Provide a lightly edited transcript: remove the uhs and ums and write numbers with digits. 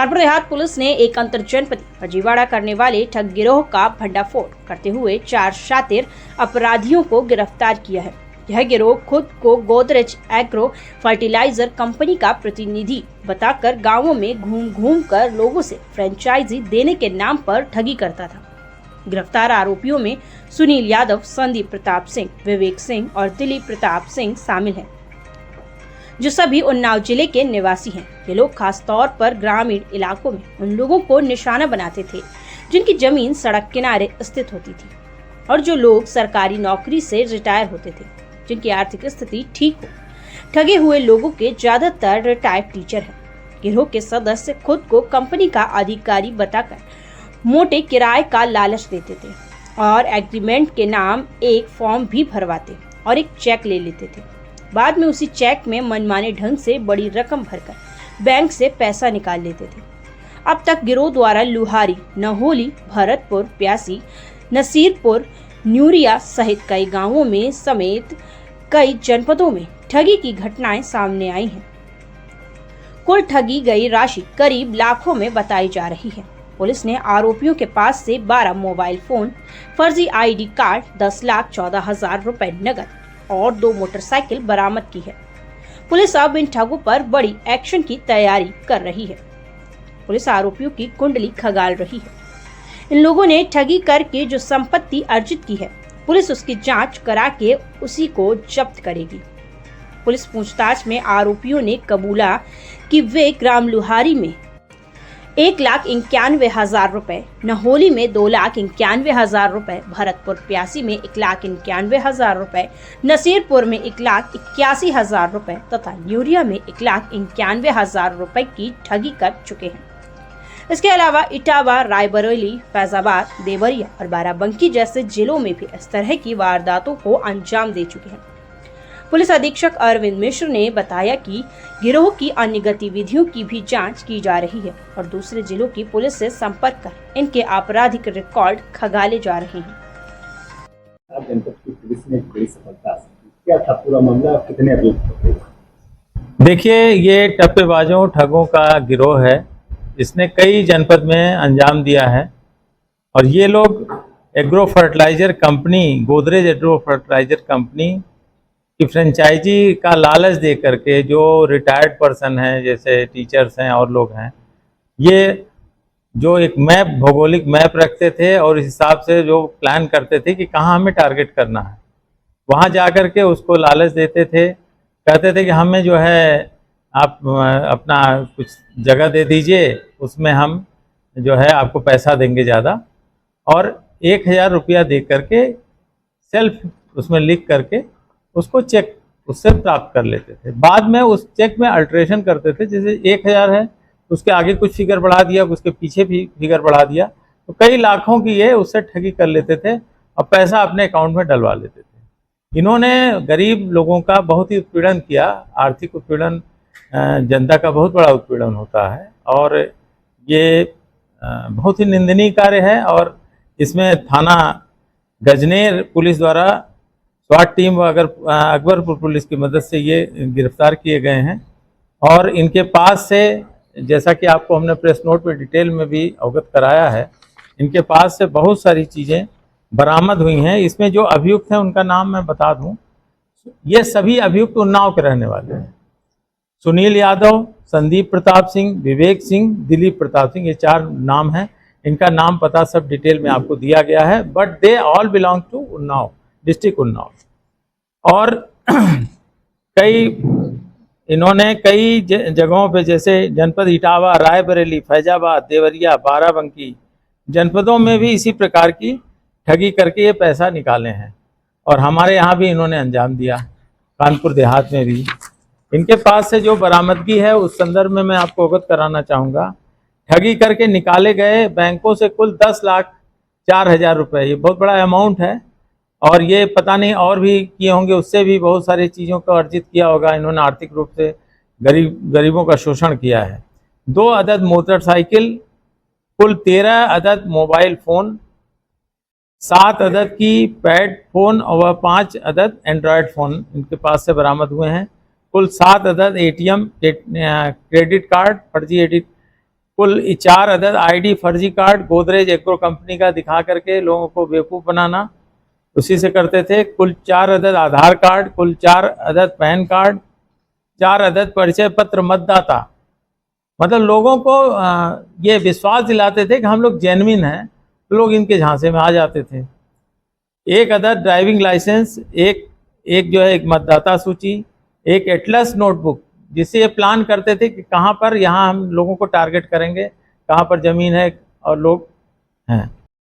Kanpur Dehat police ने एक अंतर जनपदी फर्जीवाड़ा करने वाले ठग गिरोह का भंडाफोड़ करते हुए 4 शातिर अपराधियों को गिरफ्तार किया है। यह गिरोह खुद को गोदरेज एग्रो फर्टिलाइजर कंपनी का प्रतिनिधि बताकर गांवों में घूम घूम कर लोगों से फ्रेंचाइजी देने के नाम पर ठगी करता था। गिरफ्तार आरोपियों में सुनील यादव, संदीप प्रताप सिंह, विवेक सिंह और दिलीप प्रताप सिंह शामिल हैं, जो सभी उन्नाव जिले के निवासी हैं। ये लोग खास तौर पर ग्रामीण इलाकों में उन लोगों को निशाना बनाते थे जिनकी जमीन सड़क किनारे स्थित होती थी और जो लोग सरकारी नौकरी से रिटायर होते थे, जिनकी आर्थिक स्थिति ठीक हो। ठगे हुए लोगों के ज्यादातर रिटायर्ड टीचर हैं। गिरोह के सदस्य खुद को कंपनी का अधिकारी बताकर मोटे किराए का लालच देते थे और एग्रीमेंट के नाम एक फॉर्म भी भरवाते और एक चेक ले लेते थे। बाद में उसी चेक में मनमाने ढंग से बड़ी रकम भरकर बैंक से पैसा निकाल लेते थे। अब तक गिरोह द्वारा लुहारी, नहोली, भरतपुर, प्यासी, नसीरपुर, न्यूरिया सहित कई गांवों में समेत कई जनपदों में ठगी की घटनाएं सामने आई हैं। कुल ठगी गई राशि करीब लाखों में बताई जा रही है। पुलिस ने आरोपियों के पास से 12 मोबाइल फोन, फर्जी आईडी कार्ड, 10,14,000 रुपए नकद और 2 मोटरसाइकिल बरामद की है। पुलिस अब इन ठगों पर बड़ी एक्शन की तैयारी कर रही है। पुलिस आरोपियों की कुंडली खंगाल रही है। इन लोगों ने ठगी करके जो संपत्ति अर्जित की है, पुलिस उसकी जांच करा के उसी को जब्त करेगी। पुलिस पूछताछ में आरोपियों ने कबूला कि वे ग्राम लुहारी में 1,91,000 रुपए, नहोली में 2,91,000 रुपए, भरतपुर प्यासी में 1,91,000 रुपए, नसीरपुर में 1,81,000 रुपए तथा न्यूरिया में 1,91,000 रुपए की ठगी कर चुके हैं। इसके अलावा इटावा, रायबरेली, फैजाबाद, देवरिया और बाराबंकी जैसे जिलों में भी इस तरह की वारदातों को अंजाम दे चुके हैं। पुलिस अधीक्षक अरविंद मिश्र ने बताया कि गिरोह की अन्य गतिविधियों की भी जांच की जा रही है और दूसरे जिलों की पुलिस से संपर्क कर इनके आपराधिक रिकॉर्ड खंगाले जा रहे हैं। जनपद की पुलिस ने बड़ी सफलता हासिल की। क्या था पूरा मामला, कितने अभियुक्त थे? देखिए, ये टप्पेबाजों ठगों का गिरोह है। इसने कई जनपद में अंजाम दिया है और ये लोग agro fertilizer company, Godrej agro fertilizer company कि फ्रेंचाइजी का लालच दे करके जो रिटायर्ड पर्सन हैं, जैसे टीचर्स हैं और लोग हैं, ये जो एक मैप, भौगोलिक मैप रखते थे और इस हिसाब से जो प्लान करते थे कि कहाँ हमें टारगेट करना है, वहाँ जा कर के उसको लालच देते थे। कहते थे कि हमें जो है आप अपना कुछ जगह दे दीजिए, उसमें हम जो है आपको पैसा देंगे ज़्यादा, और 1,000 रुपया दे करके सेल्फ उसमें लिख करके उसको चेक उससे प्राप्त कर लेते थे। बाद में उस चेक में अल्ट्रेशन करते थे, जैसे 1,000 है उसके आगे कुछ फिगर बढ़ा दिया, उसके पीछे भी फिगर बढ़ा दिया, तो कई लाखों की ये उससे ठगी कर लेते थे और पैसा अपने अकाउंट में डलवा लेते थे। इन्होंने गरीब लोगों का बहुत ही उत्पीड़न किया। आर्थिक उत्पीड़न जनता का बहुत बड़ा उत्पीड़न होता है और ये बहुत ही निंदनीय कार्य है। और इसमें थाना गजनेर पुलिस द्वारा स्वाट टीम व अकबरपुर पुलिस की मदद से ये गिरफ्तार किए गए हैं और इनके पास से, जैसा कि आपको हमने प्रेस नोट में डिटेल में भी अवगत कराया है, इनके पास से बहुत सारी चीज़ें बरामद हुई हैं। इसमें जो अभियुक्त हैं उनका नाम मैं बता दूं, ये सभी अभियुक्त उन्नाव के रहने वाले हैं। सुनील यादव, संदीप प्रताप सिंह, विवेक सिंह, दिलीप प्रताप सिंह, ये 4 नाम हैं। इनका नाम पता सब डिटेल में आपको दिया गया है, but they all belong to Unnao, district Unnao. और इन्होंने कई जगहों पे, जैसे जनपद इटावा, रायबरेली, फैजाबाद, देवरिया, बाराबंकी जनपदों में भी इसी प्रकार की ठगी करके ये पैसा निकाले हैं और हमारे यहाँ भी इन्होंने अंजाम दिया, कानपुर देहात में भी। इनके पास से जो बरामदगी है उस संदर्भ में मैं आपको अवगत कराना चाहूँगा। ठगी करके निकाले गए बैंकों से कुल 10,04,000 रुपये, ये बहुत बड़ा अमाउंट है और ये पता नहीं और भी किए होंगे, उससे भी बहुत सारी चीज़ों को अर्जित किया होगा। इन्होंने आर्थिक रूप से गरीबों का शोषण किया है। 2 अदद मोटरसाइकिल, कुल 13 अदद मोबाइल फ़ोन, 7 अदद की पैड फ़ोन और 5 अदद एंड्रॉयड फ़ोन इनके पास से बरामद हुए हैं। कुल 7 अदद ATM क्रेडिट कार्ड, फर्जी एडिट, कुल 4 अदद आईडी फर्जी कार्ड गोदरेज एग्रो कंपनी का दिखा करके लोगों को बेवकूफ़ बनाना, उसी से करते थे। कुल 4 अदद आधार कार्ड, कुल 4 अदद पैन कार्ड, 4 अदद परिचय पत्र मतदाता, मतलब लोगों को ये विश्वास दिलाते थे कि हम लोग जेन्युइन हैं, तो लोग इनके झांसे में आ जाते थे। 1 अदद ड्राइविंग लाइसेंस, एक जो है एक मतदाता सूची, एक एटलस नोटबुक, जिससे ये प्लान करते थे कि कहाँ पर यहाँ हम लोगों को टारगेट करेंगे, कहाँ पर ज़मीन है और लोग हैं।